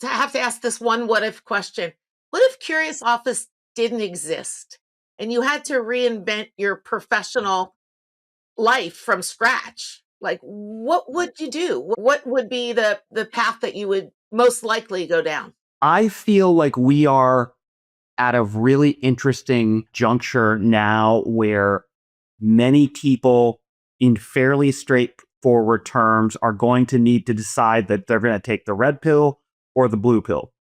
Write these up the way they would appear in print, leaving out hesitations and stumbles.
to have to ask this one what if question. What if Curious Office didn't exist and you had to reinvent your professional life from scratch? Like, what would you do? What would be the path that you would most likely go down? I feel like we are at a really interesting juncture now where many people, in fairly straightforward terms, are going to need to decide that they're going to take the red pill or the blue pill.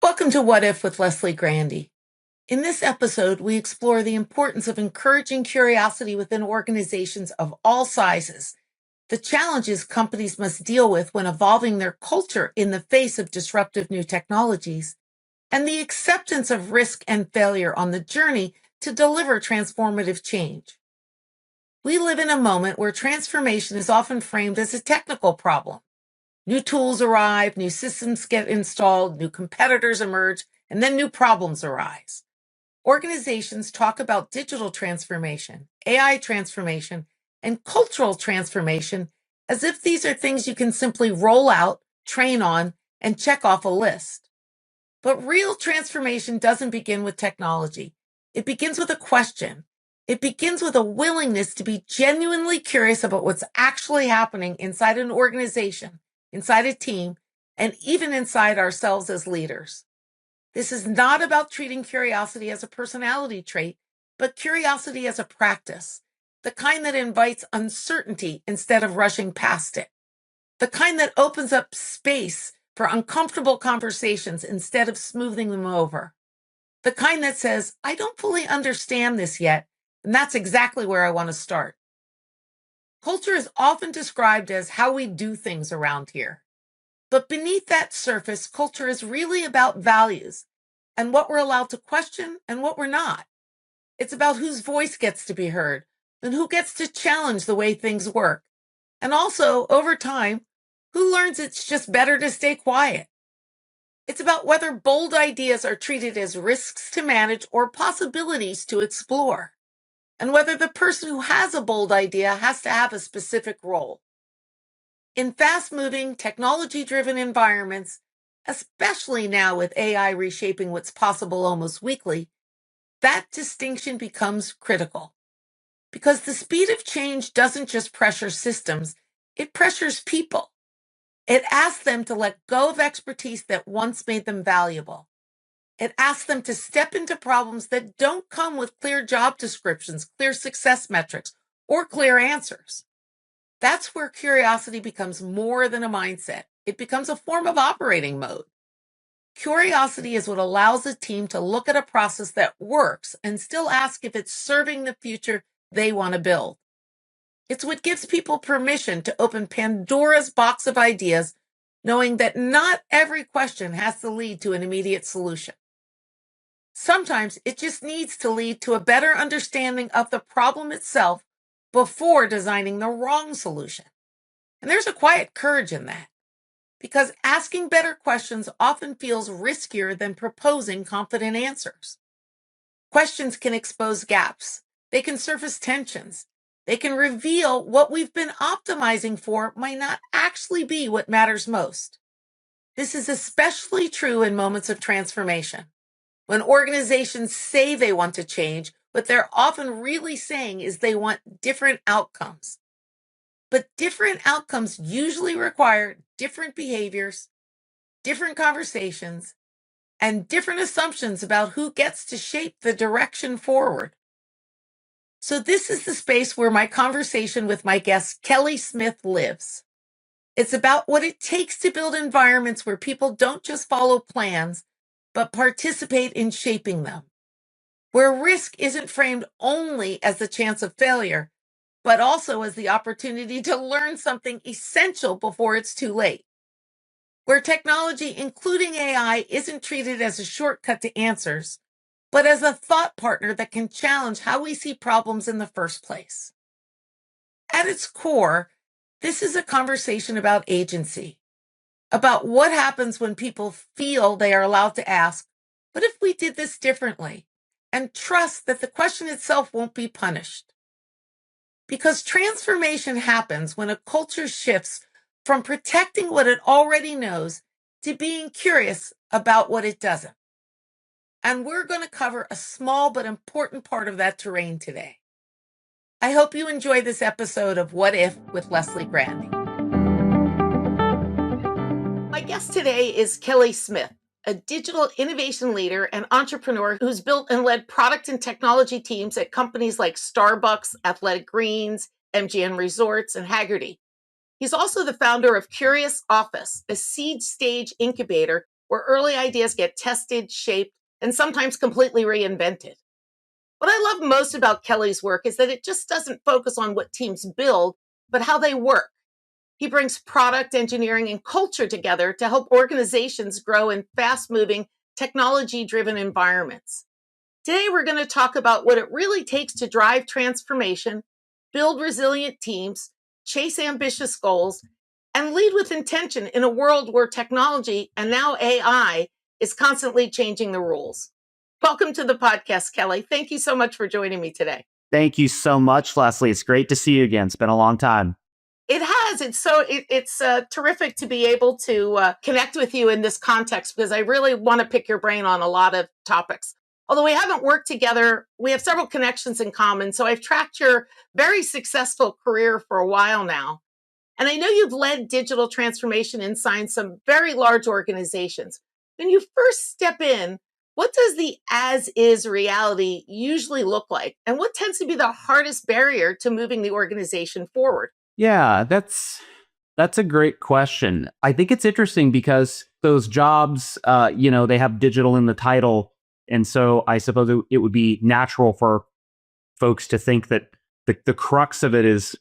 Welcome to What If with Leslie Grandy. In this episode, we explore the importance of encouraging curiosity within organizations of all sizes, the challenges companies must deal with when evolving their culture in the face of disruptive new technologies, and the acceptance of risk and failure on the journey to deliver transformative change. We live in a moment where transformation is often framed as a technical problem. New tools arrive, new systems get installed, new competitors emerge, and then new problems arise. Organizations talk about digital transformation, AI transformation, and cultural transformation as if these are things you can simply roll out, train on, and check off a list. But real transformation doesn't begin with technology. It begins with a question. It begins with a willingness to be genuinely curious about what's actually happening inside an organization, inside a team, and even inside ourselves as leaders. This is not about treating curiosity as a personality trait, but curiosity as a practice, the kind that invites uncertainty instead of rushing past it, the kind that opens up space for uncomfortable conversations instead of smoothing them over, the kind that says, I don't fully understand this yet, and that's exactly where I want to start. Culture is often described as how we do things around here. But beneath that surface, culture is really about values and what we're allowed to question and what we're not. It's about whose voice gets to be heard and who gets to challenge the way things work. And also, over time, who learns it's just better to stay quiet. It's about whether bold ideas are treated as risks to manage or possibilities to explore, and whether the person who has a bold idea has to have a specific role. In fast-moving, technology-driven environments, especially now with AI reshaping what's possible almost weekly, that distinction becomes critical. Because the speed of change doesn't just pressure systems, it pressures people. It asks them to let go of expertise that once made them valuable. It asks them to step into problems that don't come with clear job descriptions, clear success metrics, or clear answers. That's where curiosity becomes more than a mindset. It becomes a form of operating mode. Curiosity is what allows a team to look at a process that works and still ask if it's serving the future they want to build. It's what gives people permission to open Pandora's box of ideas, knowing that not every question has to lead to an immediate solution. Sometimes it just needs to lead to a better understanding of the problem itself before designing the wrong solution. And there's a quiet courage in that, because asking better questions often feels riskier than proposing confident answers. Questions can expose gaps. They can surface tensions. They can reveal what we've been optimizing for might not actually be what matters most. This is especially true in moments of transformation. When organizations say they want to change, what they're often really saying is they want different outcomes. But different outcomes usually require different behaviors, different conversations, and different assumptions about who gets to shape the direction forward. So this is the space where my conversation with my guest, Kelly Smith, lives. It's about what it takes to build environments where people don't just follow plans, but participate in shaping them, where risk isn't framed only as the chance of failure, but also as the opportunity to learn something essential before it's too late, where technology, including AI, isn't treated as a shortcut to answers, but as a thought partner that can challenge how we see problems in the first place. At its core, this is a conversation about agency, about what happens when people feel they are allowed to ask, what if we did this differently? And trust that the question itself won't be punished. Because transformation happens when a culture shifts from protecting what it already knows to being curious about what it doesn't. And we're going to cover a small but important part of that terrain today. I hope you enjoy this episode of What If with Leslie Grandy. My guest today is Kelly Smith, a digital innovation leader and entrepreneur who's built and led product and technology teams at companies like Starbucks, Athletic Greens, MGM Resorts, and Hagerty. He's also the founder of Curious Office, a seed stage incubator where early ideas get tested, shaped, and sometimes completely reinvented. What I love most about Kelly's work is that it just doesn't focus on what teams build, but how they work. He brings product engineering and culture together to help organizations grow in fast-moving, technology-driven environments. Today, we're going to talk about what it really takes to drive transformation, build resilient teams, chase ambitious goals, and lead with intention in a world where technology, and now AI, is constantly changing the rules. Welcome to the podcast, Kelly. Thank you so much for joining me today. Thank you so much, Leslie. It's great to see you again. It's been a long time. It has. It's terrific to be able to connect with you in this context because I really want to pick your brain on a lot of topics. Although we haven't worked together, we have several connections in common. So I've tracked your very successful career for a while now. And I know you've led digital transformation inside some very large organizations. When you first step in, what does the as-is reality usually look like? And what tends to be the hardest barrier to moving the organization forward? Yeah, that's a great question. I think it's interesting because those jobs, they have digital in the title. And so I suppose it would be natural for folks to think that the crux of it is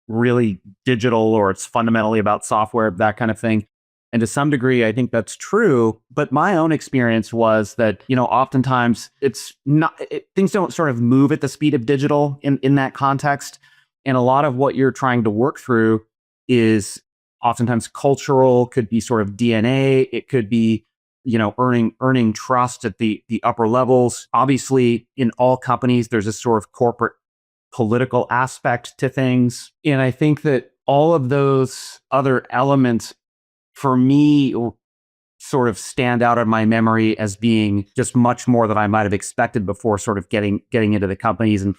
really digital or it's fundamentally about software, that kind of thing. And to some degree, I think that's true. But my own experience was that, oftentimes things don't sort of move at the speed of digital in that context. And a lot of what you're trying to work through is oftentimes cultural, could be sort of DNA. It could be, earning trust at the upper levels. Obviously, in all companies, there's a sort of corporate political aspect to things. And I think that all of those other elements, for me, sort of stand out in my memory as being just much more than I might have expected before sort of getting into the companies and,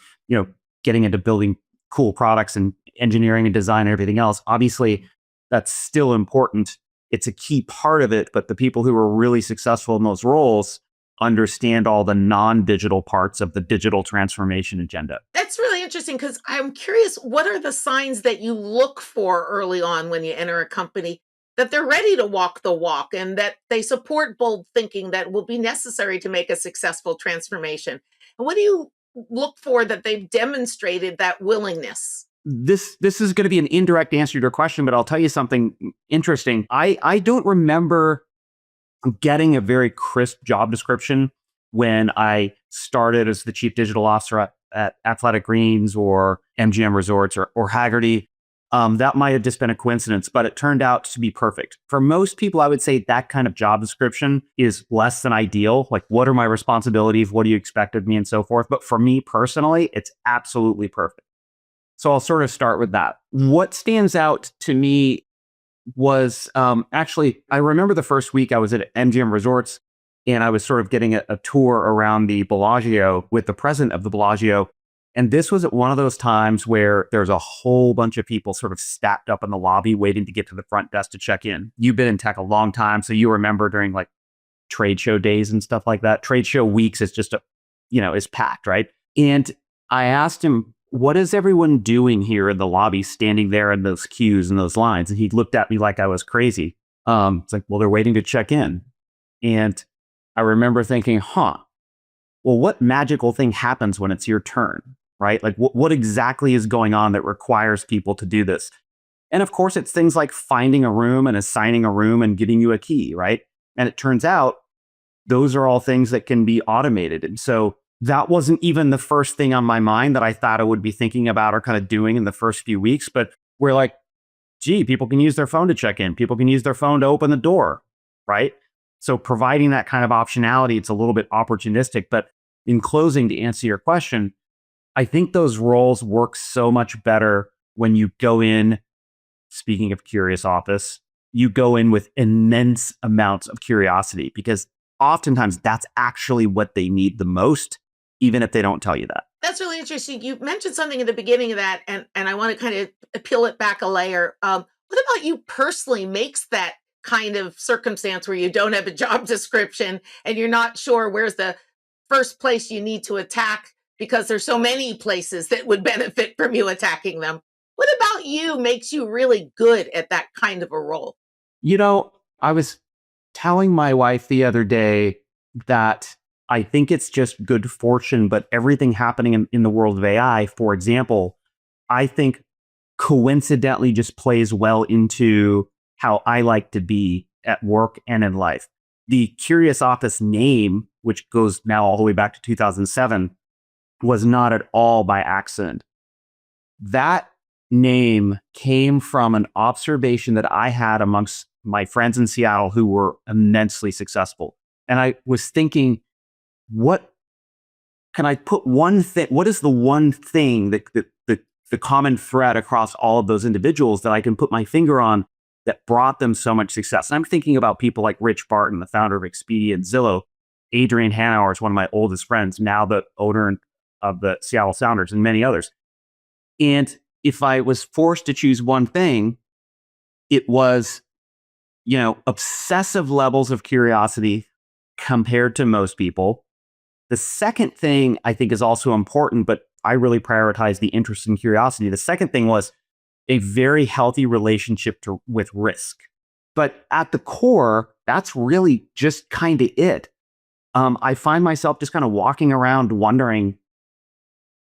getting into building cool products and engineering and design and everything else. Obviously, that's still important. It's a key part of it, but the people who are really successful in those roles understand all the non-digital parts of the digital transformation agenda. That's really interesting because I'm curious, what are the signs that you look for early on when you enter a company that they're ready to walk the walk and that they support bold thinking that will be necessary to make a successful transformation? And what do you look for that they've demonstrated that willingness? This is going to be an indirect answer to your question, but I'll tell you something interesting. I don't remember getting a very crisp job description when I started as the chief digital officer at Athletic Greens or MGM Resorts or Hagerty. That might have just been a coincidence, but it turned out to be perfect. For most people, I would say that kind of job description is less than ideal. Like, what are my responsibilities? What do you expect of me and so forth? But for me personally, it's absolutely perfect. So I'll sort of start with that. What stands out to me was actually, I remember the first week I was at MGM Resorts and I was sort of getting a tour around the Bellagio with the president of the Bellagio. And this was at one of those times where there's a whole bunch of people sort of stacked up in the lobby waiting to get to the front desk to check in. You've been in tech a long time, so you remember during like trade show days and stuff like that. Trade show weeks is just is packed, right? And I asked him, what is everyone doing here in the lobby, standing there in those queues and those lines? And he looked at me like I was crazy. It's like, well, they're waiting to check in. And I remember thinking, well, what magical thing happens when it's your turn, right? Like what exactly is going on that requires people to do this? And of course, it's things like finding a room and assigning a room and giving you a key, right? And it turns out those are all things that can be automated. And so that wasn't even the first thing on my mind that I thought I would be thinking about or kind of doing in the first few weeks. But we're like, gee, people can use their phone to check in. People can use their phone to open the door, right? So providing that kind of optionality, it's a little bit opportunistic. But in closing, to answer your question, I think those roles work so much better when you go in, speaking of curious office, you go in with immense amounts of curiosity because oftentimes that's actually what they need the most, even if they don't tell you that. That's really interesting. You mentioned something at the beginning of that, and I want to kind of peel it back a layer. What about you personally makes that kind of circumstance where you don't have a job description and you're not sure where's the first place you need to attack because there's so many places that would benefit from you attacking them? What about you makes you really good at that kind of a role? You know, I was telling my wife the other day that I think it's just good fortune, but everything happening in the world of AI, for example, I think coincidentally just plays well into how I like to be at work and in life. The Curious Office name, which goes now all the way back to 2007, was not at all by accident. That name came from an observation that I had amongst my friends in Seattle who were immensely successful. And I was thinking, what can I put one thing? What is the one thing that the common thread across all of those individuals that I can put my finger on that brought them so much success? And I'm thinking about people like Rich Barton, the founder of Expedia and Zillow. Adrian Hanauer is one of my oldest friends, now the owner of the Seattle Sounders, and many others. And if I was forced to choose one thing, it was, obsessive levels of curiosity compared to most people. The second thing I think is also important, but I really prioritize the interest and curiosity. The second thing was a very healthy relationship with risk. But at the core, that's really just kind of it. I find myself just kind of walking around wondering,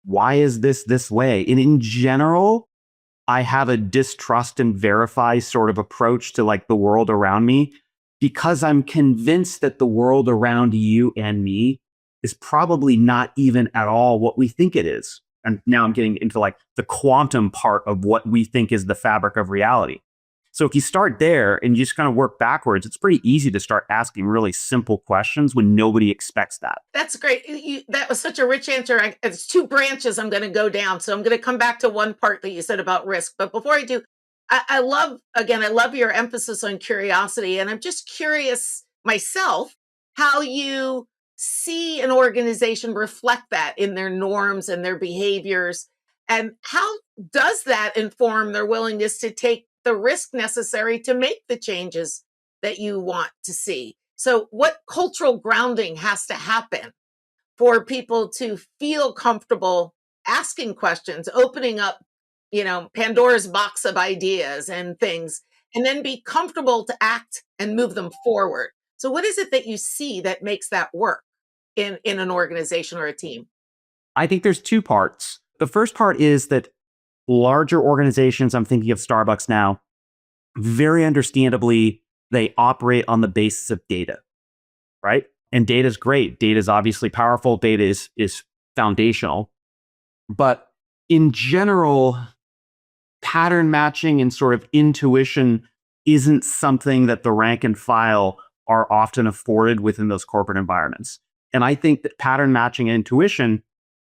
why is this way? And in general, I have a distrust and verify sort of approach to like the world around me because I'm convinced that the world around you and me is probably not even at all what we think it is. And now I'm getting into like the quantum part of what we think is the fabric of reality. So if you start there and you just kind of work backwards, it's pretty easy to start asking really simple questions when nobody expects that. That's great. That was such a rich answer. It's two branches I'm going to go down. So I'm going to come back to one part that you said about risk. But before I do, I love your emphasis on curiosity. And I'm just curious myself how you see an organization reflect that in their norms and their behaviors. And how does that inform their willingness to take the risk necessary to make the changes that you want to see? So, what cultural grounding has to happen for people to feel comfortable asking questions, opening up, Pandora's box of ideas and things, and then be comfortable to act and move them forward? So, what is it that you see that makes that work in an organization or a team? I think there's two parts. The first part is that larger organizations, I'm thinking of Starbucks now, very understandably, they operate on the basis of data, right? And data is great. Data is obviously powerful. Data is foundational. But in general, pattern matching and sort of intuition isn't something that the rank and file are often afforded within those corporate environments. And I think that pattern matching and intuition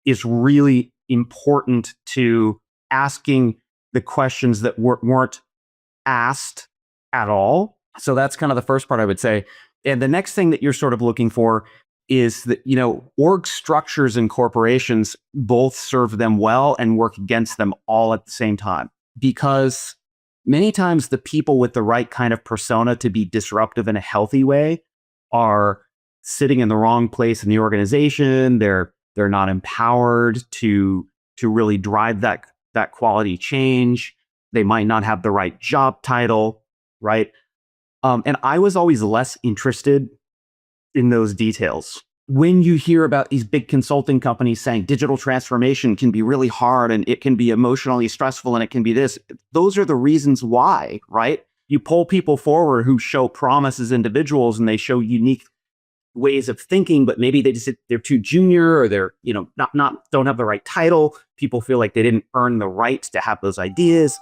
is really important to asking the questions that weren't asked at all. So that's kind of the first part I would say. And the next thing that you're sort of looking for is that, org structures and corporations both serve them well and work against them all at the same time. Because many times the people with the right kind of persona to be disruptive in a healthy way are sitting in the wrong place in the organization. They're not empowered to really drive that quality change. They might not have the right job title, right? And I was always less interested in those details. When you hear about these big consulting companies saying digital transformation can be really hard and it can be emotionally stressful and it can be this, those are the reasons why, right? You pull people forward who show promise as individuals and they show unique ways of thinking, but maybe they're too junior or they're, not don't have the right title. People feel like they didn't earn the right to have those ideas.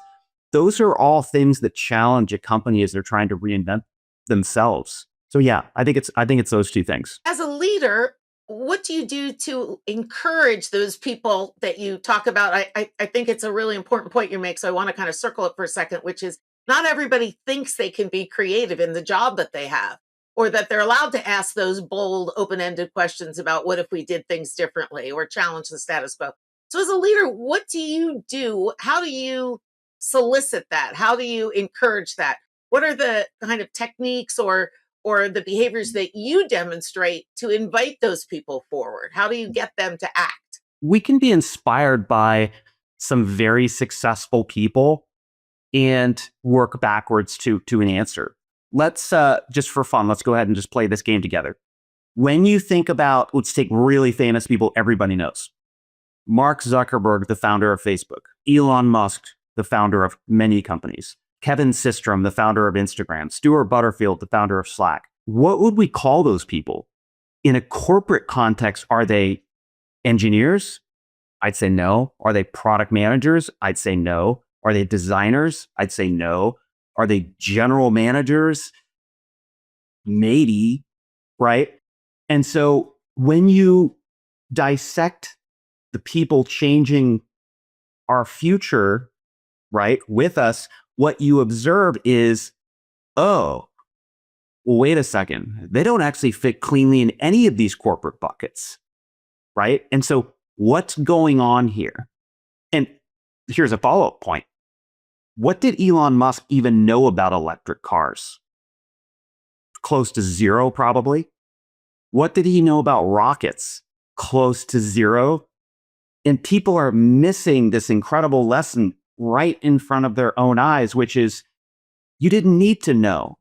Those are all things that challenge a company as they're trying to reinvent themselves. So yeah, I think it's those two things. As a leader, what do you do to encourage those people that you talk about? I think it's a really important point you make. So I want to kind of circle it for a second, which is not everybody thinks they can be creative in the job that they have, or that they're allowed to ask those bold, open ended questions about what if we did things differently or challenge the status quo. So, as a leader, what do you do? How do you solicit that? How do you encourage that? What are the kind of techniques or the behaviors that you demonstrate to invite those people forward? How do you get them to act? We can be inspired by some very successful people and work backwards to an answer. Let's just for fun, let's go ahead and just play this game together. When you think about, let's take really famous people everybody knows. Mark Zuckerberg, the founder of Facebook. Elon Musk, the founder of many companies. Kevin Systrom, the founder of Instagram. Stuart Butterfield, the founder of Slack. What would we call those people? In a corporate context, are they engineers? I'd say no. Are they product managers? I'd say no. Are they designers? I'd say no. Are they general managers? Maybe, right? And so when you dissect the people changing our future, right, with us, what you observe is, oh, well, wait a second. They don't actually fit cleanly in any of these corporate buckets, right? And so what's going on here? And here's a follow-up point. What did Elon Musk even know about electric cars? Close to zero, probably. What did he know about rockets? Close to zero. And people are missing this incredible lesson right in front of their own eyes, which is you didn't need to know.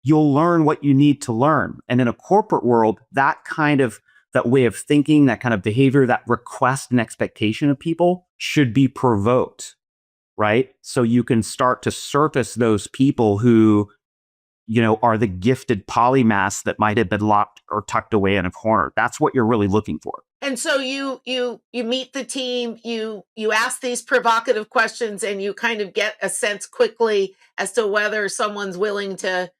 You'll learn what you need to learn. And in a corporate world, that way of thinking, that kind of behavior, that request and expectation of people should be provoked, right? So you can start to surface those people who, are the gifted polymaths that might have been locked or tucked away in a corner. That's what you're really looking for. And so you meet the team, you ask these provocative questions, and you kind of get a sense quickly as to whether someone's willing to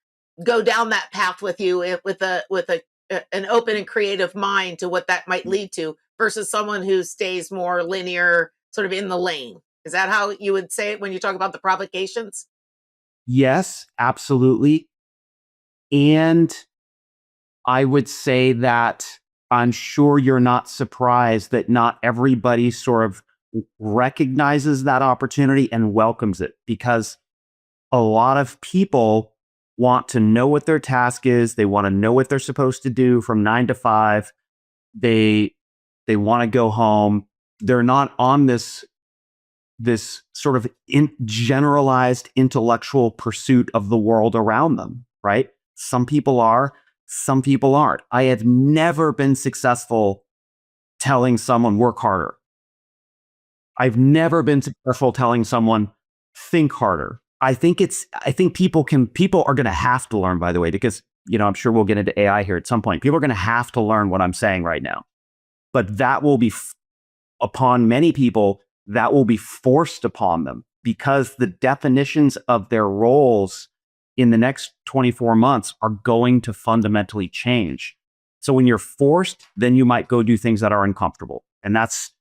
go down that path with you with an open and creative mind to what that might lead to, versus someone who stays more linear, sort of in the lane. Is that how you would say it when you talk about the provocations? Yes, absolutely. And I would say that I'm sure you're not surprised that not everybody sort of recognizes that opportunity and welcomes it, because a lot of people want to know what their task is. They want to know what they're supposed to do from 9 to 5. They want to go home. They're not on this sort of generalized intellectual pursuit of the world around them, right? Some people are, some people aren't. I have never been successful telling someone work harder. I've never been successful telling someone think harder. I think people are going to have to learn, by the way, because, I'm sure we'll get into AI here at some point. People are going to have to learn what I'm saying right now, but that will be upon many people, that will be forced upon them, because the definitions of their roles in the next 24 months are going to fundamentally change. So when you're forced, then you might go do things that are uncomfortable. And that's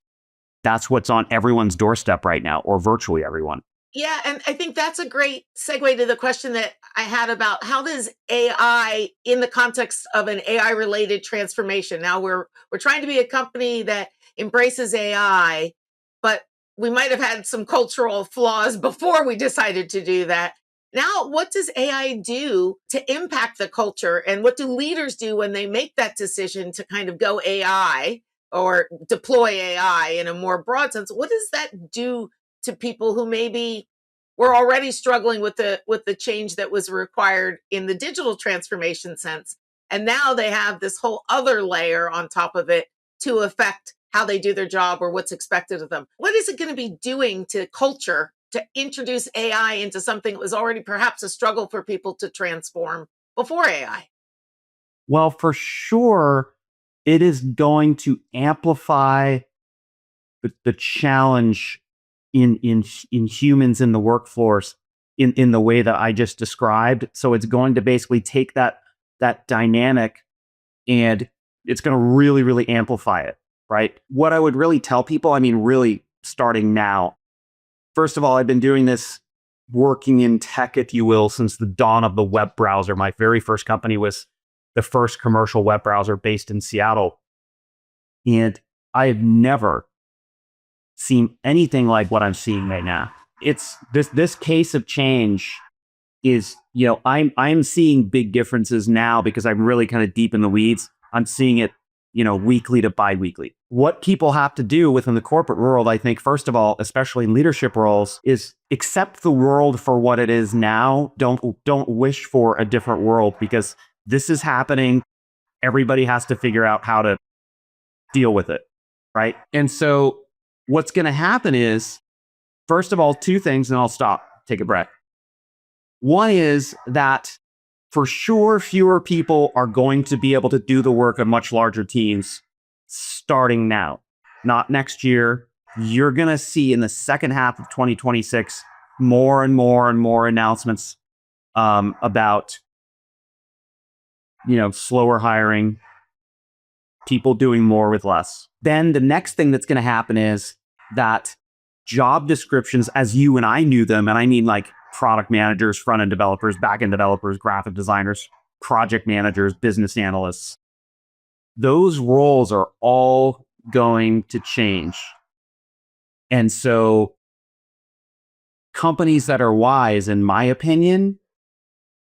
what's on everyone's doorstep right now, or virtually everyone. Yeah, and I think that's a great segue to the question that I had about how does AI, in the context of an AI related transformation. Now we're trying to be a company that embraces AI, but we might have had some cultural flaws before we decided to do that. Now, what does AI do to impact the culture? And what do leaders do when they make that decision to kind of go AI or deploy AI in a more broad sense? What does that do to people who maybe were already struggling with the change that was required in the digital transformation sense? And now they have this whole other layer on top of it to affect how they do their job or what's expected of them. What is it going to be doing to culture to introduce AI into something that was already perhaps a struggle for people to transform before AI? Well, for sure, it is going to amplify the challenge in humans in the workforce in the way that I just described. So it's going to basically take that dynamic and it's going to really, really amplify it, right? What I would really tell people, I mean, really starting now, first of all, I've been doing this working in tech, if you will, since the dawn of the web browser. My very first company was the first commercial web browser based in Seattle. And I have never seen anything like what I'm seeing right now. It's this case of change is, I'm seeing big differences now because I'm really kind of deep in the weeds. I'm seeing it, weekly to bi-weekly. What people have to do within the corporate world, I think, first of all, especially in leadership roles, is accept the world for what it is now. Don't wish for a different world, because this is happening. Everybody has to figure out how to deal with it, right? And so what's going to happen is, first of all, two things, and I'll stop, take a breath. One is that for sure, fewer people are going to be able to do the work of much larger teams starting now, not next year. You're going to see in the second half of 2026 more and more and more announcements about, slower hiring, people doing more with less. Then the next thing that's going to happen is that job descriptions, as you and I knew them, and I mean like product managers, front-end developers, back-end developers, graphic designers, project managers, business analysts, those roles are all going to change. And so companies that are wise, in my opinion,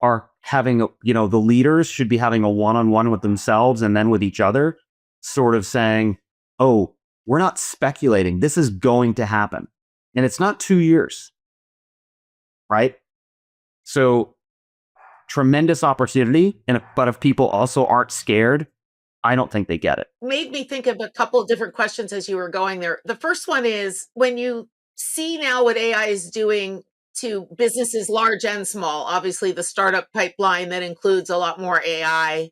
are having, the leaders should be having a one-on-one with themselves and then with each other, sort of saying, oh, we're not speculating. This is going to happen. And it's not 2 years, right? So tremendous opportunity. But if people also aren't scared, I don't think they get it. Made me think of a couple of different questions as you were going there. The first one is, when you see now what AI is doing to businesses large and small, obviously the startup pipeline that includes a lot more AI.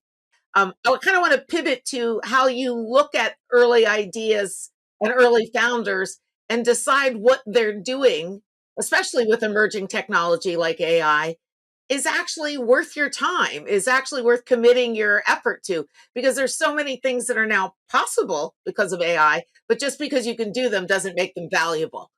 I kind of want to pivot to how you look at early ideas and early founders and decide what they're doing, especially with emerging technology like AI, is actually worth your time, is actually worth committing your effort to, because there's so many things that are now possible because of AI, but just because you can do them doesn't make them valuable.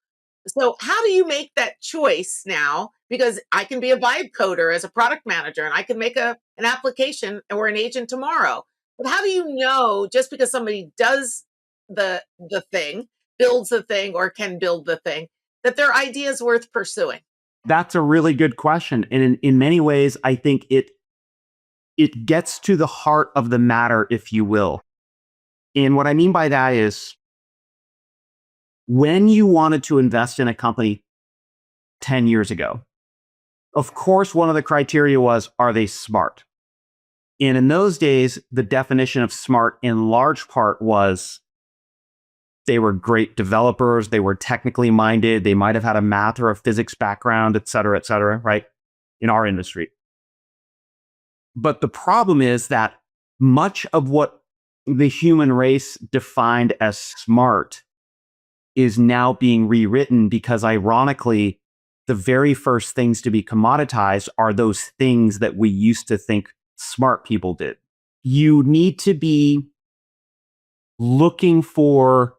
So how do you make that choice now? Because I can be a vibe coder as a product manager, and I can make an application or an agent tomorrow. But how do you know, just because somebody does the thing, builds the thing, or can build the thing, that their idea is worth pursuing? That's a really good question. And in many ways, I think it gets to the heart of the matter, if you will. And what I mean by that is, when you wanted to invest in a company 10 years ago, of course, one of the criteria was, are they smart? And in those days, the definition of smart in large part was they were great developers, they were technically minded, they might have had a math or a physics background, et cetera, right? In our industry. But the problem is that much of what the human race defined as smart is now being rewritten, because ironically, the very first things to be commoditized are those things that we used to think smart people did. You need to be looking for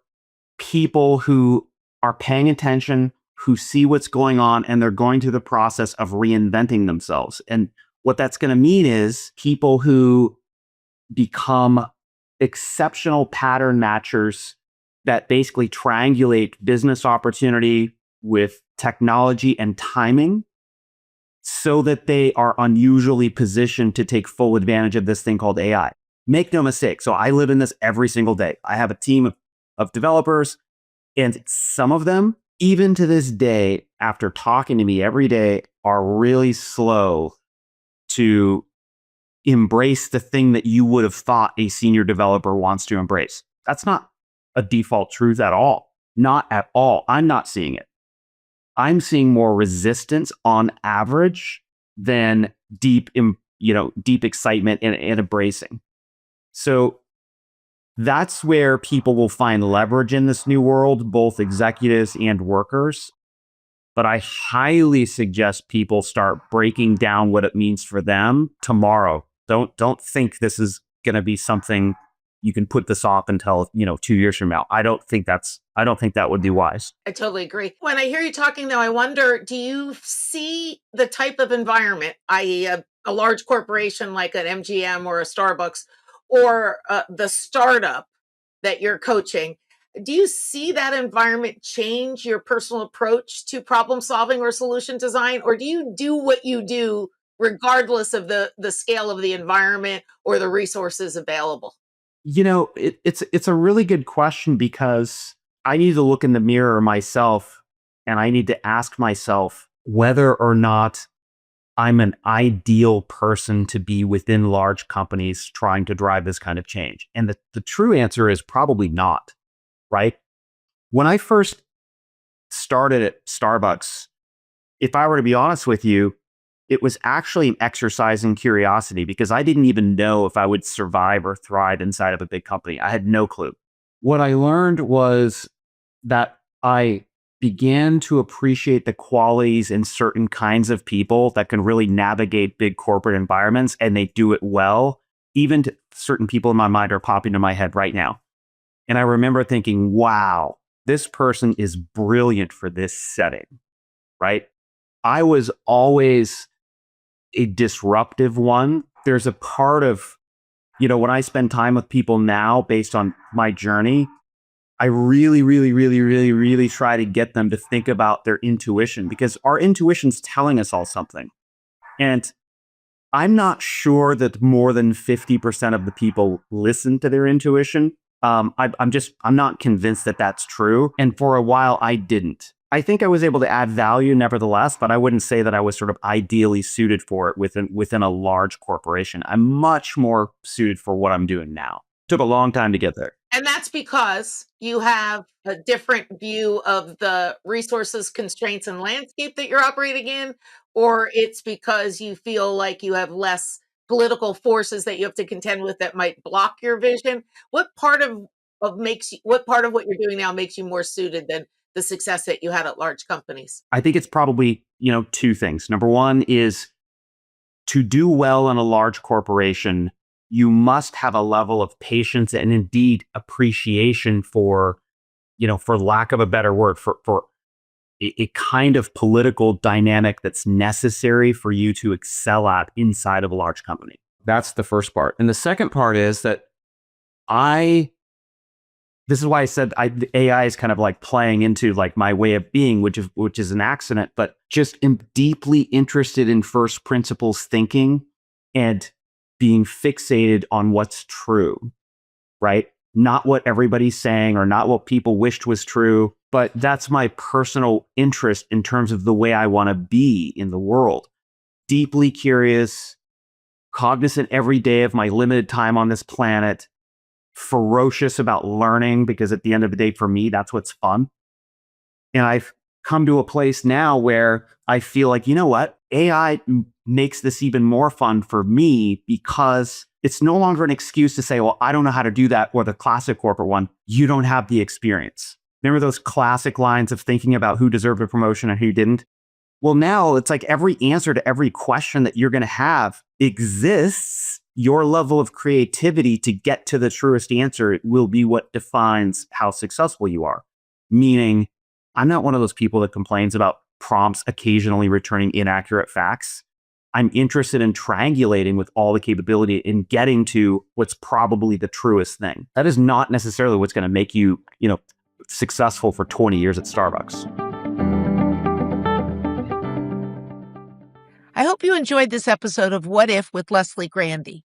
people who are paying attention, who see what's going on, and they're going through the process of reinventing themselves. And what that's going to mean is people who become exceptional pattern matchers that basically triangulate business opportunity with technology and timing, so that they are unusually positioned to take full advantage of this thing called AI. Make no mistake. So I live in this every single day. I have a team of developers, and some of them, even to this day, after talking to me every day, are really slow to embrace the thing that you would have thought a senior developer wants to embrace. That's not a default truth at all. Not at all. I'm not seeing it. I'm seeing more resistance on average than deep excitement and embracing. So that's where people will find leverage in this new world, both executives and workers. But I highly suggest people start breaking down what it means for them tomorrow. Don't think this is going to be something you can put this off until, 2 years from now. I don't think that would be wise. I totally agree. When I hear you talking, though, I wonder, do you see the type of environment, i.e., a large corporation like an MGM or a Starbucks, or the startup that you're coaching? Do you see that environment change your personal approach to problem solving or solution design, or do you do what you do regardless of the scale of the environment or the resources available? It's a really good question because I need to look in the mirror myself and I need to ask myself whether or not I'm an ideal person to be within large companies trying to drive this kind of change. And the true answer is probably not, right? When I first started at Starbucks, if I were to be honest with you, it was actually an exercise in curiosity because I didn't even know if I would survive or thrive inside of a big company. I had no clue. What I learned was that I began to appreciate the qualities in certain kinds of people that can really navigate big corporate environments, and they do it well. Even certain people in my mind are popping in my head right now. And I remember thinking, wow, this person is brilliant for this setting, right? I was always a disruptive one. There's a part of, when I spend time with people now based on my journey, I really, really, really, really, really try to get them to think about their intuition because our intuition's telling us all something. And I'm not sure that more than 50% of the people listen to their intuition. I'm not convinced that that's true. And for a while, I didn't. I think I was able to add value nevertheless, but I wouldn't say that I was sort of ideally suited for it within a large corporation. I'm much more suited for what I'm doing now. Took a long time to get there. And that's because you have a different view of the resources, constraints, and landscape that you're operating in, or it's because you feel like you have less political forces that you have to contend with that might block your vision. What part of what you're doing now makes you more suited than the success that you had at large companies? I think it's probably, two things. Number one is to do well in a large corporation, you must have a level of patience and indeed appreciation for, for lack of a better word, for a kind of political dynamic that's necessary for you to excel at inside of a large company. That's the first part. And the second part is that this is why I said the AI is kind of like playing into like my way of being, which is an accident, but just am deeply interested in first principles thinking and being fixated on what's true, right? Not what everybody's saying or not what people wished was true, but that's my personal interest in terms of the way I want to be in the world. Deeply curious, cognizant every day of my limited time on this planet, ferocious about learning because at the end of the day, for me, that's what's fun. And I've come to a place now where I feel like, you know what? AI makes this even more fun for me because it's no longer an excuse to say, well, I don't know how to do that. Or the classic corporate one, you don't have the experience. Remember those classic lines of thinking about who deserved a promotion and who didn't? Well, now it's like every answer to every question that you're going to have exists. Your level of creativity to get to the truest answer will be what defines how successful you are. Meaning, I'm not one of those people that complains about prompts occasionally returning inaccurate facts. I'm interested in triangulating with all the capability in getting to what's probably the truest thing. That is not necessarily what's going to make you, successful for 20 years at Starbucks. I hope you enjoyed this episode of What If with Leslie Grandy.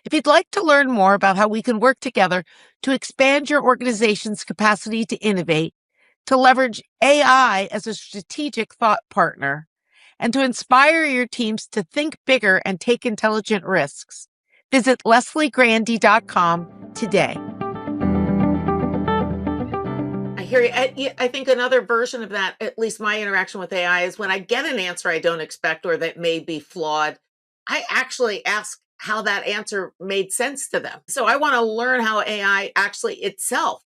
If you'd like to learn more about how we can work together to expand your organization's capacity to innovate, to leverage AI as a strategic thought partner, and to inspire your teams to think bigger and take intelligent risks, visit lesliegrandy.com today. I hear you. I think another version of that, at least my interaction with AI, is when I get an answer I don't expect or that may be flawed, I actually ask how that answer made sense to them. So I want to learn how AI actually itself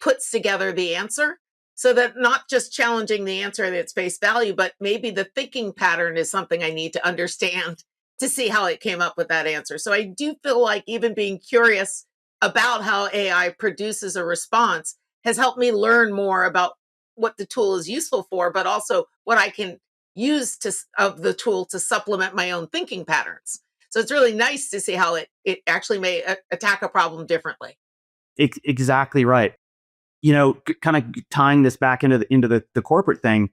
puts together the answer so that not just challenging the answer at its face value, but maybe the thinking pattern is something I need to understand to see how it came up with that answer. So I do feel like even being curious about how AI produces a response has helped me learn more about what the tool is useful for, but also what I can use of the tool to supplement my own thinking patterns. So it's really nice to see how it actually may attack a problem differently. Exactly right. Kind of tying this back into the corporate thing,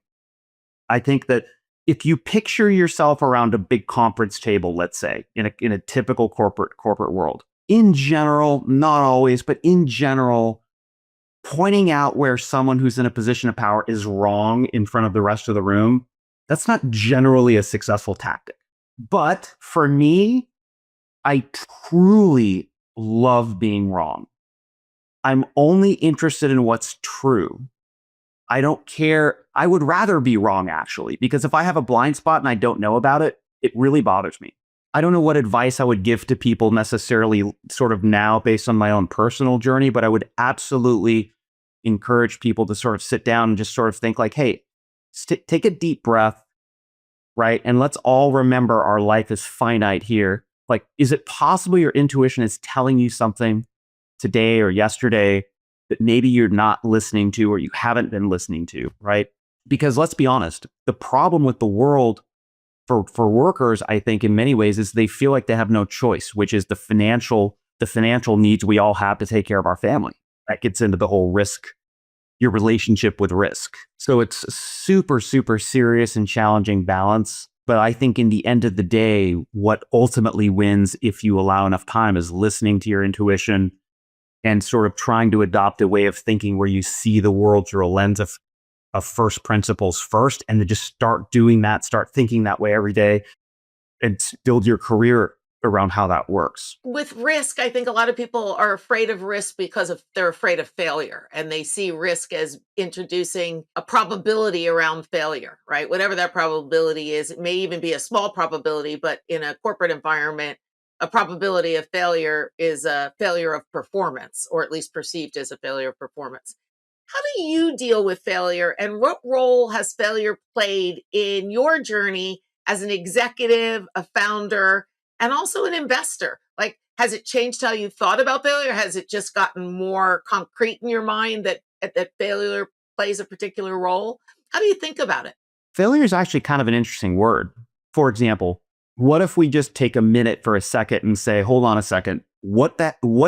I think that if you picture yourself around a big conference table, let's say in a typical corporate world, in general, not always, but in general, pointing out where someone who's in a position of power is wrong in front of the rest of the room, that's not generally a successful tactic. But for me, I truly love being wrong. I'm only interested in what's true. I don't care. I would rather be wrong, actually, because if I have a blind spot and I don't know about it, it really bothers me. I don't know what advice I would give to people necessarily sort of now based on my own personal journey, but I would absolutely encourage people to sort of sit down and just sort of think like, hey, take a deep breath, right? And let's all remember our life is finite here. Like, is it possible your intuition is telling you something today or yesterday that maybe you're not listening to or you haven't been listening to, right? Because let's be honest, the problem with the world for workers, I think in many ways is they feel like they have no choice, which is the financial needs we all have to take care of our family. That gets into the whole risk, your relationship with risk. So it's a super, super serious and challenging balance. But I think in the end of the day, what ultimately wins if you allow enough time is listening to your intuition and sort of trying to adopt a way of thinking where you see the world through a lens of first principles first, and to just start doing that, start thinking that way every day, and build your career around how that works. With risk, I think a lot of people are afraid of risk because they're afraid of failure, and they see risk as introducing a probability around failure, right? Whatever that probability is, it may even be a small probability, but in a corporate environment, a probability of failure is a failure of performance, or at least perceived as a failure of performance. How do you deal with failure, and what role has failure played in your journey as an executive, a founder, and also an investor? Like, has it changed how you thought about failure? Has it just gotten more concrete in your mind that failure plays a particular role? How do you think about it? Failure is actually kind of an interesting word. For example, what if we just take a minute for a second and say, hold on a second, what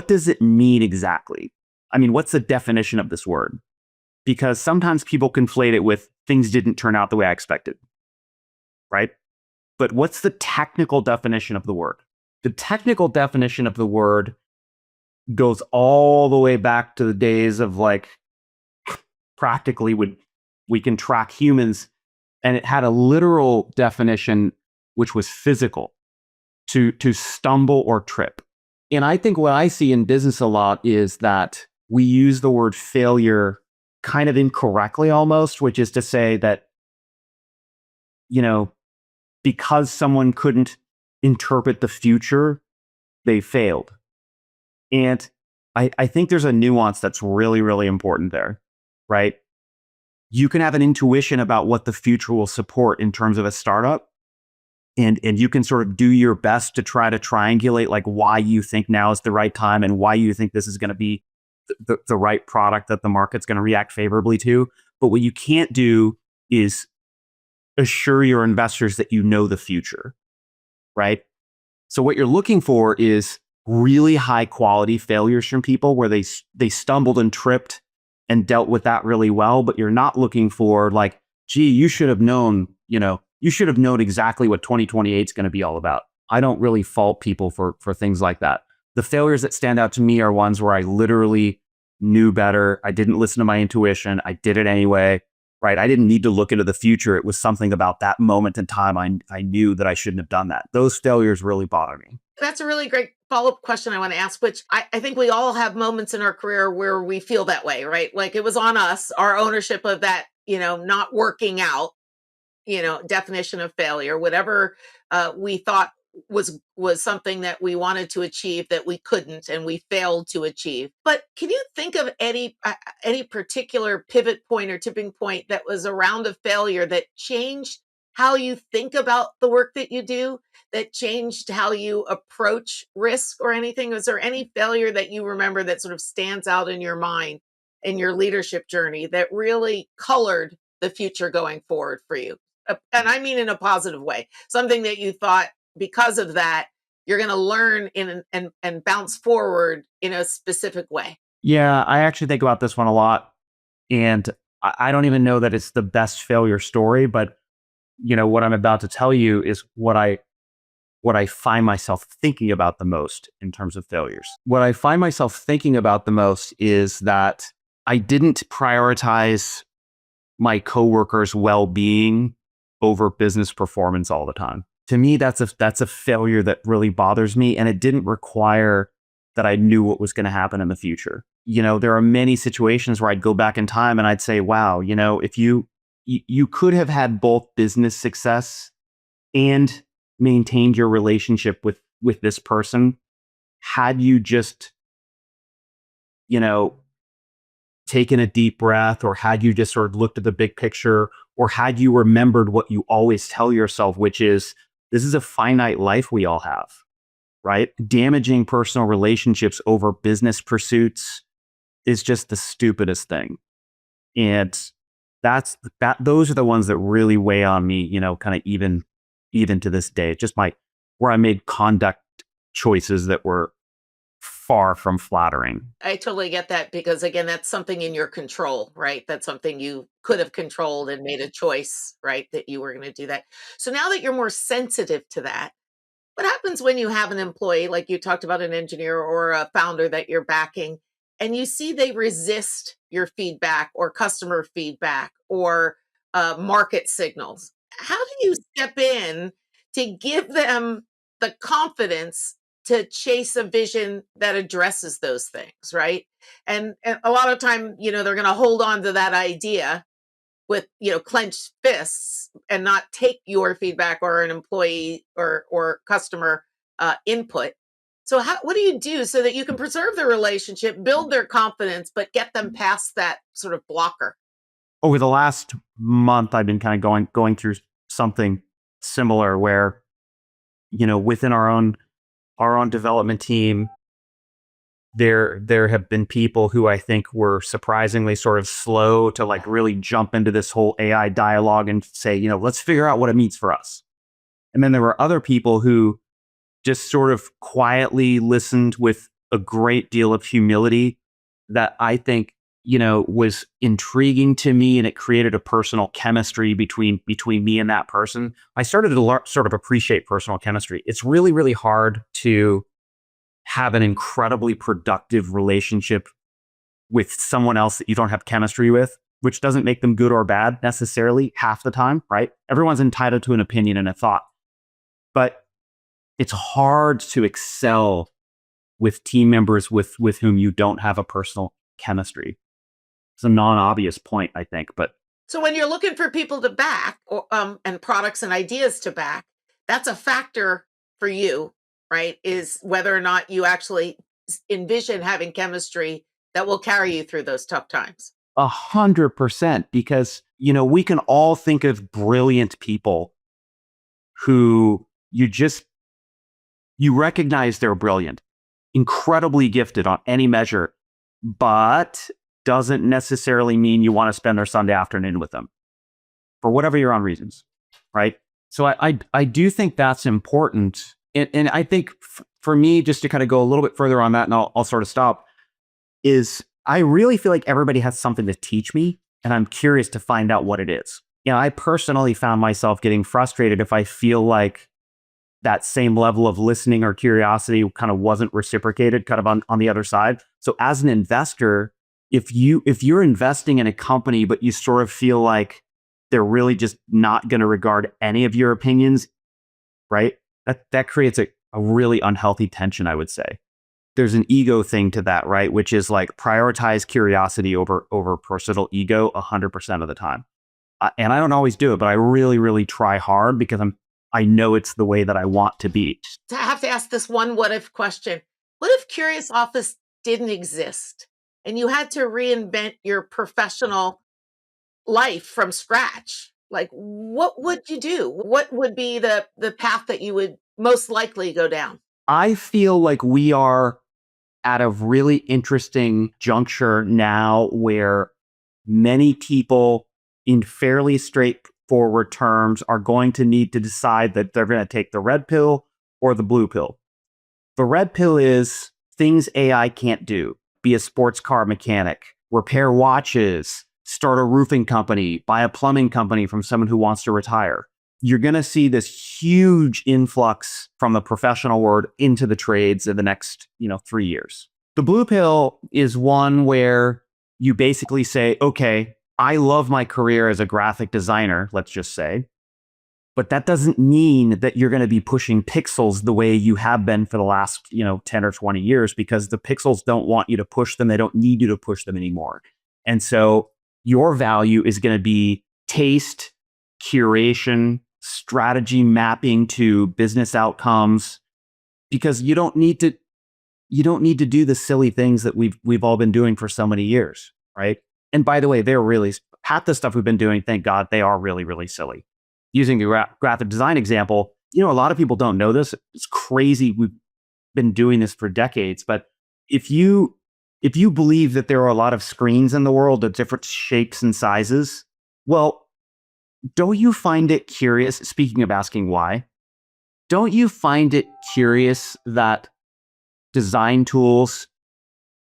does it mean exactly? I mean, what's the definition of this word? Because sometimes people conflate it with things didn't turn out the way I expected, right? But what's the technical definition of the word? The technical definition of the word goes all the way back to the days of like practically when we can track humans, and it had a literal definition which was physical, to stumble or trip. And I think what I see in business a lot is that we use the word failure kind of incorrectly almost, which is to say that, because someone couldn't interpret the future, they failed. And I think there's a nuance that's really, really important there, right? You can have an intuition about what the future will support in terms of a startup. And you can sort of do your best to try to triangulate like why you think now is the right time and why you think this is going to be the right product that the market's going to react favorably to. But what you can't do is assure your investors that you know the future, right? So what you're looking for is really high quality failures from people where they stumbled and tripped and dealt with that really well. But you're not looking for like, gee, you should have known, you should have known exactly what 2028 is going to be all about. I don't really fault people for things like that. The failures that stand out to me are ones where I literally knew better. I didn't listen to my intuition. I did it anyway, right? I didn't need to look into the future. It was something about that moment in time. I knew that I shouldn't have done that. Those failures really bother me. That's a really great follow-up question I want to ask, which I think we all have moments in our career where we feel that way, right? Like it was on us, our ownership of that, not working out, definition of failure, whatever we thought was something that we wanted to achieve that we couldn't and we failed to achieve. But can you think of any particular pivot point or tipping point that was around a failure that changed how you think about the work that you do that changed how you approach risk or anything? Was there any failure that you remember that sort of stands out in your mind in your leadership journey that really colored the future going forward for you? And I mean in a positive way, something that you thought because of that, you're going to learn and bounce forward in a specific way. Yeah, I actually think about this one a lot. And I don't even know that it's the best failure story, but what I'm about to tell you is what I find myself thinking about the most in terms of failures. What I find myself thinking about the most is that I didn't prioritize my coworkers' well-being over business performance all the time. To me, that's a failure that really bothers me, and it didn't require that I knew what was going to happen in the future. There are many situations where I'd go back in time and I'd say, wow, if you could have had both business success and maintained your relationship with this person had you just, you know, taken a deep breath, or had you just sort of looked at the big picture, or had you remembered what you always tell yourself, which is this is a finite life we all have, right? Damaging personal relationships over business pursuits is just the stupidest thing. And those are the ones that really weigh on me, kind of even to this day. Just where I made conduct choices that were far from flattering. I totally get that because again, that's something in your control, right? That's something you could have controlled and made a choice, right? That you were going to do that. So now that you're more sensitive to that, what happens when you have an employee, like you talked about an engineer or a founder that you're backing, and you see they resist your feedback or customer feedback or market signals? How do you step in to give them the confidence to chase a vision that addresses those things, right? And a lot of time, they're going to hold on to that idea with clenched fists and not take your feedback or an employee or customer input. So what do you do so that you can preserve the relationship, build their confidence, but get them past that sort of blocker? Over the last month, I've been kind of going through something similar where, within our own development team, there have been people who I think were surprisingly sort of slow to like really jump into this whole AI dialogue and say, let's figure out what it means for us. And then there were other people who just sort of quietly listened with a great deal of humility that I think, was intriguing to me, and it created a personal chemistry between me and that person. I started to sort of appreciate personal chemistry. It's really, really hard to have an incredibly productive relationship with someone else that you don't have chemistry with, which doesn't make them good or bad necessarily half the time, right? Everyone's entitled to an opinion and a thought. But it's hard to excel with team members with whom you don't have a personal chemistry. It's a non-obvious point, I think, but So when you're looking for people to back or, and products and ideas to back, that's a factor for you, right? Is whether or not you actually envision having chemistry that will carry you through those tough times. 100%, because, we can all think of brilliant people who you recognize they're brilliant, incredibly gifted on any measure, but doesn't necessarily mean you want to spend their Sunday afternoon with them for whatever your own reasons, right? So I do think that's important. And I think for me, just to kind of go a little bit further on that, and I'll sort of stop, is I really feel like everybody has something to teach me, and I'm curious to find out what it is. I personally found myself getting frustrated if I feel like that same level of listening or curiosity kind of wasn't reciprocated kind of on the other side. So as an investor, if you're investing in a company, but you sort of feel like they're really just not going to regard any of your opinions, right? That creates a really unhealthy tension, I would say. There's an ego thing to that, right? Which is like prioritize curiosity over personal ego 100% of the time. And I don't always do it, but I really, really try hard because I know it's the way that I want to be. I have to ask this one what if question. What if Curious Office didn't exist and you had to reinvent your professional life from scratch? Like, what would you do? What would be the path that you would most likely go down? I feel like we are at a really interesting juncture now where many people in fairly straightforward terms are going to need to decide that they're going to take the red pill or the blue pill. The red pill is things AI can't do: be a sports car mechanic, repair watches, start a roofing company, buy a plumbing company from someone who wants to retire. You're going to see this huge influx from the professional world into the trades in the next, 3 years. The blue pill is one where you basically say, okay, I love my career as a graphic designer, let's just say, but that doesn't mean that you're going to be pushing pixels the way you have been for the last, 10 or 20 years, because the pixels don't want you to push them. They don't need you to push them anymore. And so your value is going to be taste, curation, strategy mapping to business outcomes, because you don't need to do the silly things that we've all been doing for so many years, right? And by the way, they're really, half the stuff we've been doing, thank God, they are really, really silly. Using the graphic design example, a lot of people don't know this. It's crazy. We've been doing this for decades, but if you believe that there are a lot of screens in the world of different shapes and sizes, well, don't you find it curious, speaking of asking why, don't you find it curious that design tools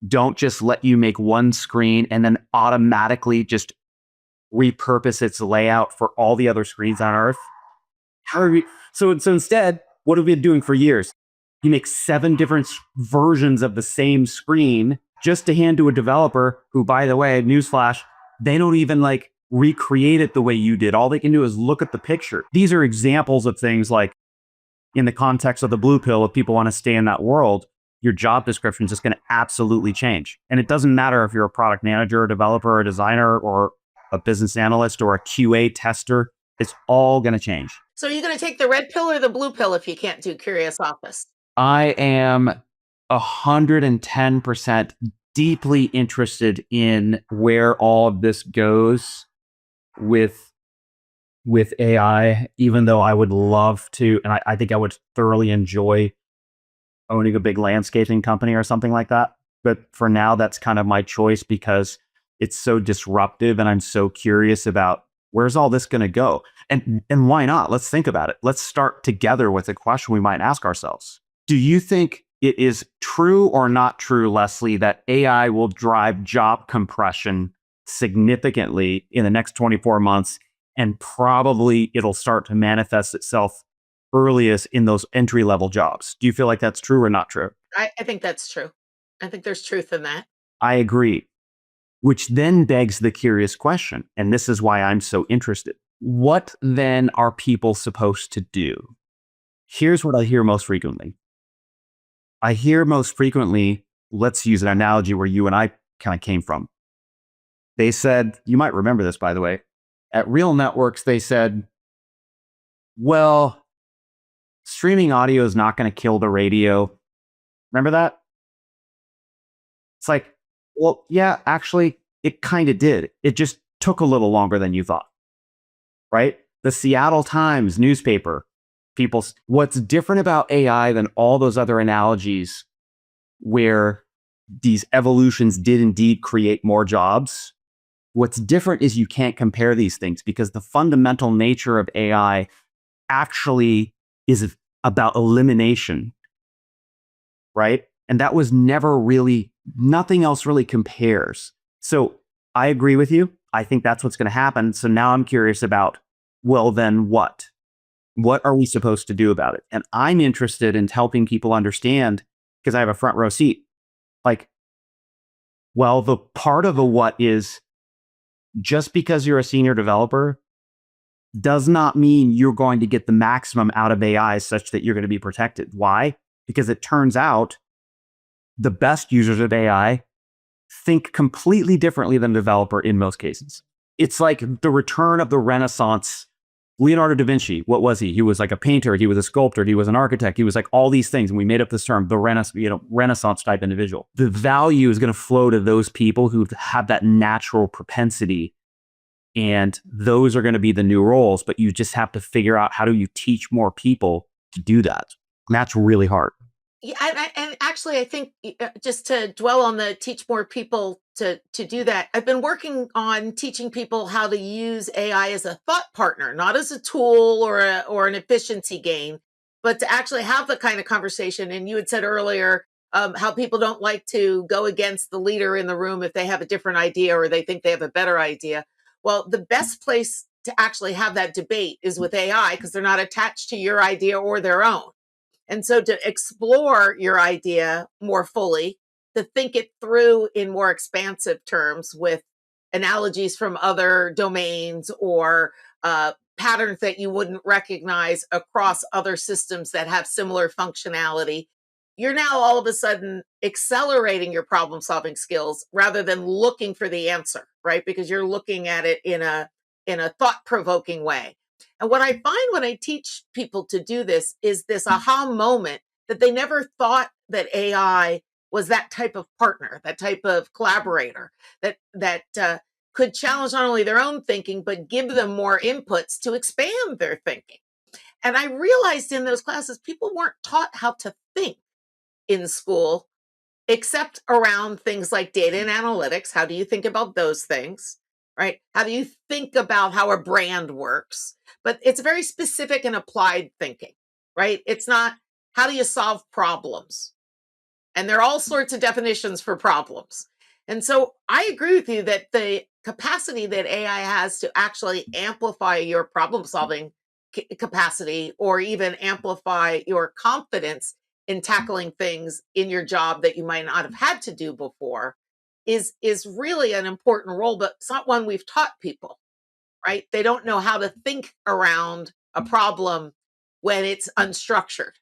don't just let you make one screen and then automatically just repurpose its layout for all the other screens on Earth? So instead, what have we been doing for years? You make 7 different versions of the same screen just to hand to a developer who, by the way, newsflash, they don't even recreate it the way you did. All they can do is look at the picture. These are examples of things like, in the context of the blue pill, if people want to stay in that world, your job description is just going to absolutely change. And it doesn't matter if you're a product manager, a developer, or a designer, or a business analyst, or a QA tester. It's all going to change. So are you going to take the red pill or the blue pill if you can't do Curious Office? I am 110% deeply interested in where all of this goes with AI, even though I would love to, and I think I would thoroughly enjoy owning a big landscaping company or something like that. But for now, that's kind of my choice because it's so disruptive and I'm so curious about where's all this going to go? And why not? Let's think about it. Let's start together with a question we might ask ourselves. Do you think it is true or not true, Leslie, that AI will drive job compression significantly in the next 24 months? And probably it'll start to manifest itself earliest in those entry-level jobs. Do you feel like that's true or not true? I think that's true. I think there's truth in that. I agree. Which then begs the curious question, and this is why I'm so interested. What then are people supposed to do? Here's what I hear most frequently. I hear most frequently, let's use an analogy where you and I kind of came from. They said, you might remember this, by the way, at Real Networks, they said, well, streaming audio is not going to kill the radio. Remember that? It's like, well, yeah, actually, it kind of did. It just took a little longer than you thought, right? The Seattle Times newspaper, what's different about AI than all those other analogies where these evolutions did indeed create more jobs? What's different is you can't compare these things because the fundamental nature of AI actually is about elimination, right? And that was never really, nothing else really compares. So I agree with you. I think that's what's going to happen. So now I'm curious about, well, then what? What are we supposed to do about it? And I'm interested in helping people understand, because I have a front row seat. Like, well, the part of the what is, just because you're a senior developer does not mean you're going to get the maximum out of AI such that you're going to be protected. Why? Because it turns out the best users of AI think completely differently than a developer in most cases. It's like the return of the Renaissance. Leonardo da Vinci, what was he? He was like a painter, he was a sculptor, he was an architect, he was like all these things. And we made up this term, the Renaissance type individual. The value is going to flow to those people who have that natural propensity And those are going to be the new roles, but you just have to figure out how do you teach more people to do that. And that's really hard. Yeah, and actually, I think just to dwell on the teach more people to do that, I've been working on teaching people how to use AI as a thought partner, not as a tool or an efficiency gain, but to actually have the kind of conversation. And you had said earlier how people don't like to go against the leader in the room if they have a different idea or they think they have a better idea. Well, the best place to actually have that debate is with AI because they're not attached to your idea or their own. And so to explore your idea more fully, to think it through in more expansive terms with analogies from other domains or patterns that you wouldn't recognize across other systems that have similar functionality, you're now all of a sudden accelerating your problem solving skills rather than looking for the answer, right? Because you're looking at it in a thought provoking way. And what I find when I teach people to do this is this aha moment that they never thought that AI was that type of partner, that type of collaborator that could challenge not only their own thinking but give them more inputs to expand their thinking. And I realized in those classes people weren't taught how to think in school except around things like data and analytics. How do you think about those things? Right? How do you think about how a brand works? But it's very specific and applied thinking, right? It's not how do you solve problems? And there are all sorts of definitions for problems. And so I agree with you that the capacity that AI has to actually amplify your problem solving capacity or even amplify your confidence in tackling things in your job that you might not have had to do before is really an important role, but it's not one we've taught people, right? They don't know how to think around a problem when it's unstructured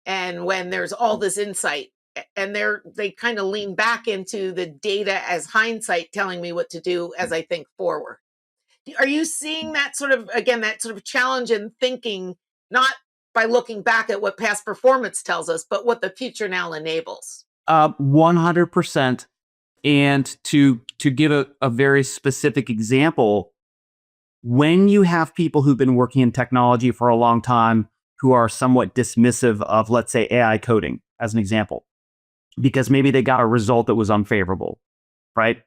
and when there's all this insight, and they kind of lean back into the data as hindsight telling me what to do as I think forward. Are you seeing that sort of, again, that sort of challenge in thinking, not by looking back at what past performance tells us, but what the future now enables? 100%. And to give a very specific example, when you have people who've been working in technology for a long time who are somewhat dismissive of, let's say, AI coding, as an example, because maybe they got a result that was unfavorable, right?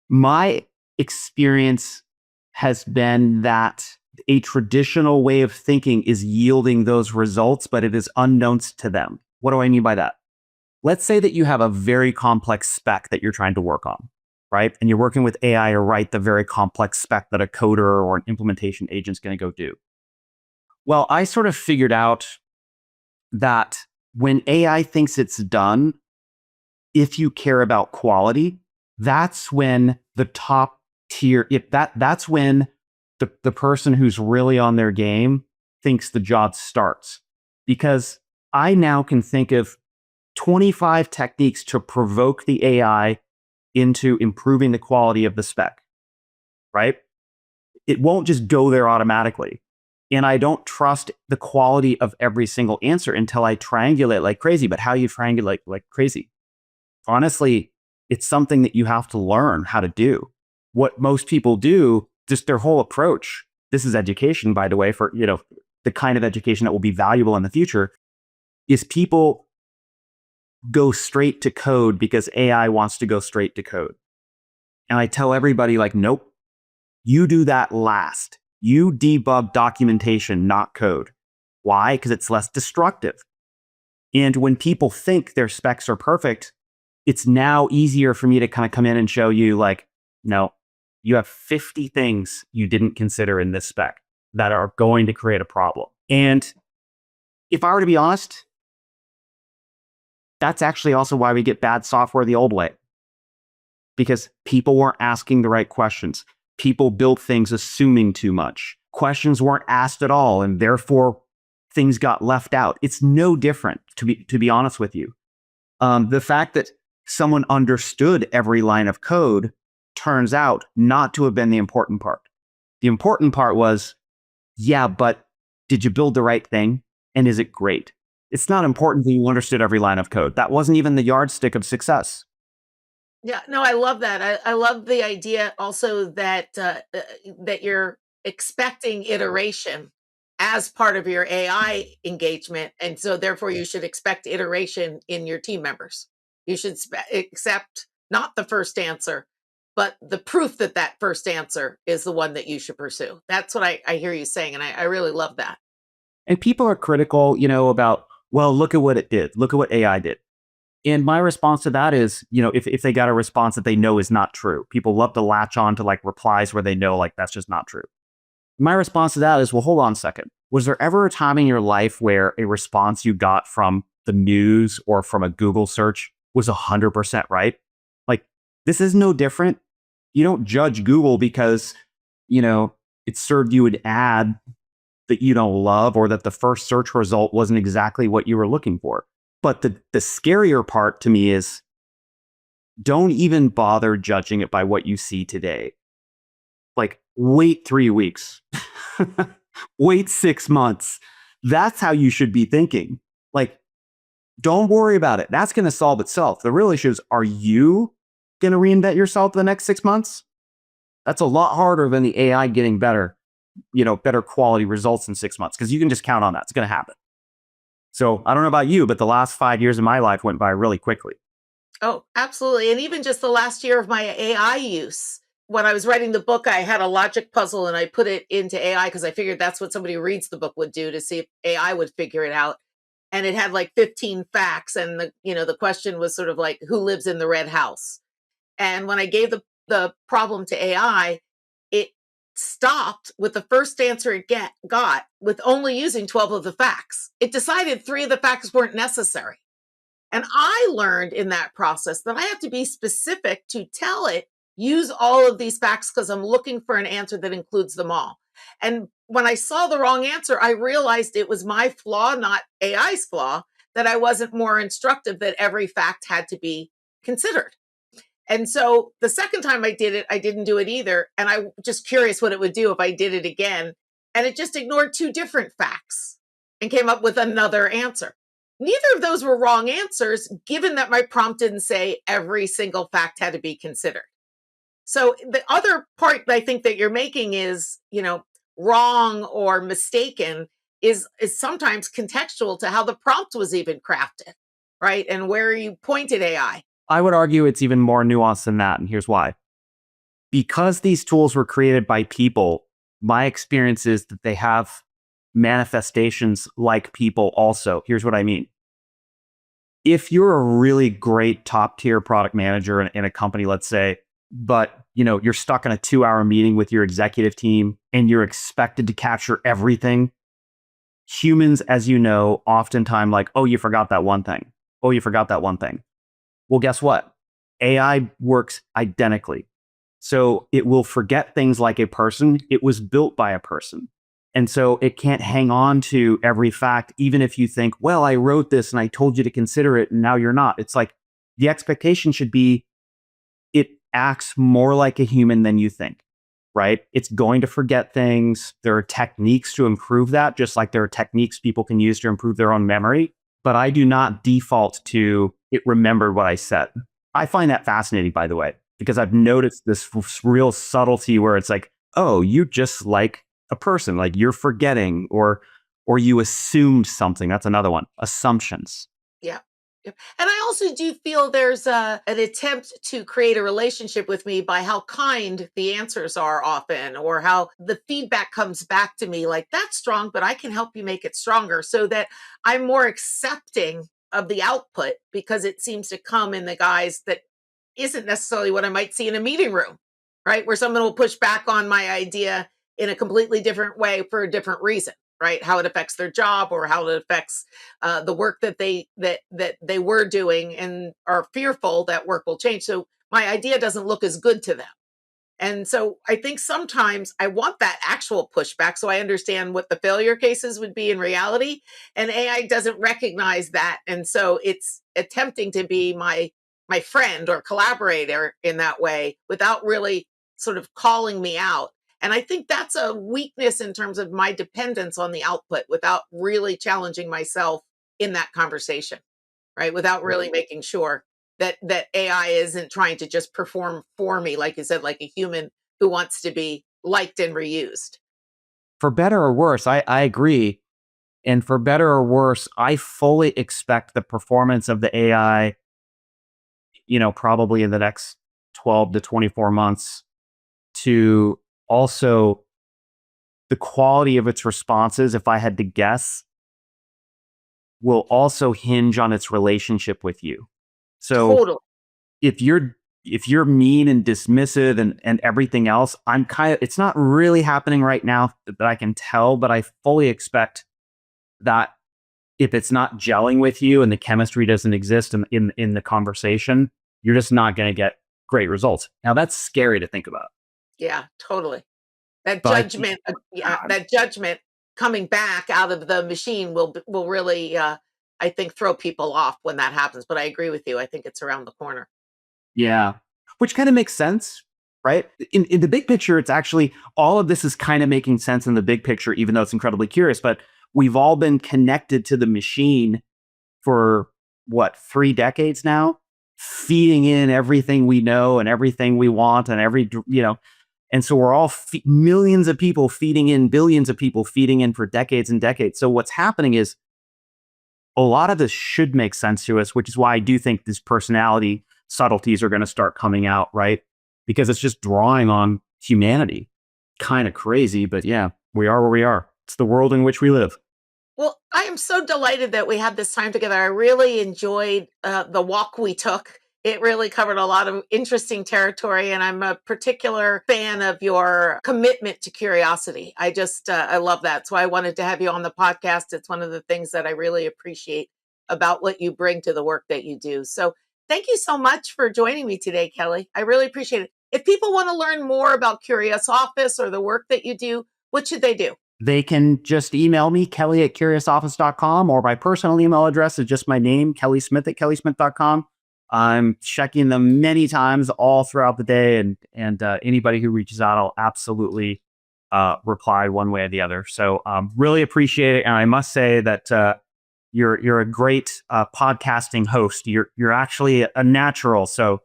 My experience has been that a traditional way of thinking is yielding those results, but it is unknowns to them. What do I mean by that? Let's say that you have a very complex spec that you're trying to work on, right? And you're working with AI to write the very complex spec that a coder or an implementation agent is going to go do. Well, I sort of figured out that when AI thinks it's done, if you care about quality, that's when the top tier, that's when the person who's really on their game thinks the job starts. Because I now can think of 25 techniques to provoke the AI into improving the quality of the spec, right? It won't just go there automatically. And I don't trust the quality of every single answer until I triangulate like crazy. But how you triangulate like crazy? Honestly, it's something that you have to learn how to do. What most people do, just their whole approach, this is education, by the way, for the kind of education that will be valuable in the future, is people go straight to code because AI wants to go straight to code. And I tell everybody, like, nope, you do that last. You debug documentation, not code. Why? Because it's less destructive. And when people think their specs are perfect, it's now easier for me to kind of come in and show you, like, no, you have 50 things you didn't consider in this spec that are going to create a problem. And if I were to be honest, that's actually also why we get bad software the old way. Because people weren't asking the right questions. People built things assuming too much. Questions weren't asked at all, and therefore things got left out. It's no different, to be honest with you. The fact that someone understood every line of code turns out not to have been the important part. The important part was, yeah, but did you build the right thing? And is it great? It's not important that you understood every line of code. That wasn't even the yardstick of success. Yeah, no, I love that. I love the idea also that that you're expecting iteration as part of your AI engagement, and so therefore you should expect iteration in your team members. You should accept not the first answer, but the proof that that first answer is the one that you should pursue. That's what I hear you saying, and I really love that. And people are critical, about, well, look at what it did. Look at what AI did. And my response to that is, if they got a response that they know is not true, people love to latch on to like replies where they know like that's just not true. My response to that is, well, hold on a second. Was there ever a time in your life where a response you got from the news or from a Google search was 100% right? Like, this is no different. You don't judge Google because, it served you an ad that you don't love or that the first search result wasn't exactly what you were looking for. But the scarier part to me is don't even bother judging it by what you see today. Like, wait 3 weeks, wait 6 months. That's how you should be thinking. Like, don't worry about it. That's going to solve itself. The real issue is, are you going to reinvent yourself the next 6 months? That's a lot harder than the AI getting better, better quality results in 6 months, because you can just count on that. It's going to happen. So I don't know about you, but the last 5 years of my life went by really quickly. Oh, absolutely. And even just the last year of my AI use, when I was writing the book, I had a logic puzzle and I put it into AI because I figured that's what somebody who reads the book would do to see if AI would figure it out. And it had like 15 facts. And the question was sort of like, who lives in the red house? And when I gave the problem to AI, it stopped with the first answer it got with only using 12 of the facts. It decided 3 of the facts weren't necessary. And I learned in that process that I have to be specific to tell it, use all of these facts because I'm looking for an answer that includes them all. And when I saw the wrong answer, I realized it was my flaw, not AI's flaw, that I wasn't more instructive, that every fact had to be considered. And so the second time I did it, I didn't do it either. And I just curious what it would do if I did it again. And it just ignored 2 different facts and came up with another answer. Neither of those were wrong answers, given that my prompt didn't say every single fact had to be considered. So the other part I think that you're making is, wrong or mistaken is sometimes contextual to how the prompt was even crafted, right? And where you pointed AI. I would argue it's even more nuanced than that. And here's why. Because these tools were created by people, my experience is that they have manifestations like people also. Here's what I mean. If you're a really great top tier product manager in a company, let's say, but you're stuck in a 2-hour meeting with your executive team and you're expected to capture everything, humans, as you know, oftentimes like, oh, you forgot that one thing. Oh, you forgot that one thing. Well, guess what? AI works identically. So it will forget things like a person. It was built by a person. And so it can't hang on to every fact, even if you think, well, I wrote this and I told you to consider it, and now you're not. It's like the expectation should be it acts more like a human than you think, right? It's going to forget things. There are techniques to improve that, just like there are techniques people can use to improve their own memory. But I do not default to it remembered what I said. I find that fascinating, by the way, because I've noticed this real subtlety where it's like, oh, you just like a person, like you're forgetting or you assumed something. That's another one. Assumptions. Yeah. Yep. And I also do feel there's an attempt to create a relationship with me by how kind the answers are often, or how the feedback comes back to me like, that's strong, but I can help you make it stronger, so that I'm more accepting of the output because it seems to come in the guise that isn't necessarily what I might see in a meeting room, right? Where someone will push back on my idea in a completely different way for a different reason, right? How it affects their job or how it affects the work that they were doing and are fearful that work will change. So my idea doesn't look as good to them. And so I think sometimes I want that actual pushback so I understand what the failure cases would be in reality. And AI doesn't recognize that. And so it's attempting to be my friend or collaborator in that way without really sort of calling me out. And I think that's a weakness in terms of my dependence on the output without really challenging myself in that conversation, right? Without really making sure that AI isn't trying to just perform for me, like you said, like a human who wants to be liked and reused. For better or worse, I agree. And for better or worse, I fully expect the performance of the AI, probably in the next 12 to 24 months to also the quality of its responses, if I had to guess, will also hinge on its relationship with you. So Totally. if you're mean and dismissive and everything else, it's not really happening right now that I can tell, but I fully expect that if it's not gelling with you and the chemistry doesn't exist in the conversation, you're just not going to get great results. Now that's scary to think about. Yeah, totally. That But judgment, that judgment coming back out of the machine will really, I think, throw people off when that happens. But I agree with you. I think it's around the corner. yeah, which kind of makes sense, right? In the big picture, it's actually all of this is kind of making sense in the big picture, even though it's incredibly curious. But we've all been connected to the machine for what, 3 decades now, feeding in everything we know and everything we want and and so we're all millions of people feeding in, billions of people feeding in for decades and decades. So what's happening is a lot of this should make sense to us, which is why I do think these personality subtleties are going to start coming out, right? Because it's just drawing on humanity. Kind of crazy, but yeah, we are where we are. It's the world in which we live. Well, I am so delighted that we had this time together. I really enjoyed the walk we took. It really covered a lot of interesting territory, and I'm a particular fan of your commitment to curiosity. I love that. So I wanted to have you on the podcast. It's one of the things that I really appreciate about what you bring to the work that you do. So thank you so much for joining me today, Kelly. I really appreciate it. If people want to learn more about Curious Office or the work that you do, what should they do? They can just email me, kelly@curiousoffice.com, or my personal email address is just my name, kellysmith@kellysmith.com. I'm checking them many times all throughout the day, and anybody who reaches out, I'll absolutely reply one way or the other. So really appreciate it. And I must say that you're a great podcasting host. You're actually a natural, so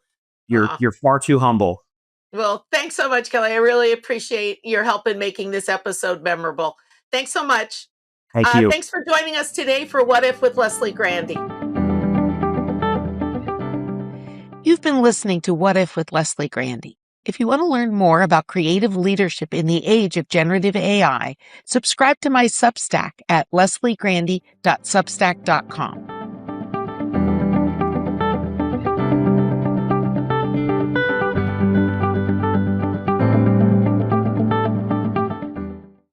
you're far too humble. Well, thanks so much, Kelly. I really appreciate your help in making this episode memorable. Thanks so much. Thank you. Thanks for joining us today for What If with Leslie Grandy. You've been listening to What If with Leslie Grandy. If you want to learn more about creative leadership in the age of generative AI, subscribe to my Substack at lesliegrandy.substack.com.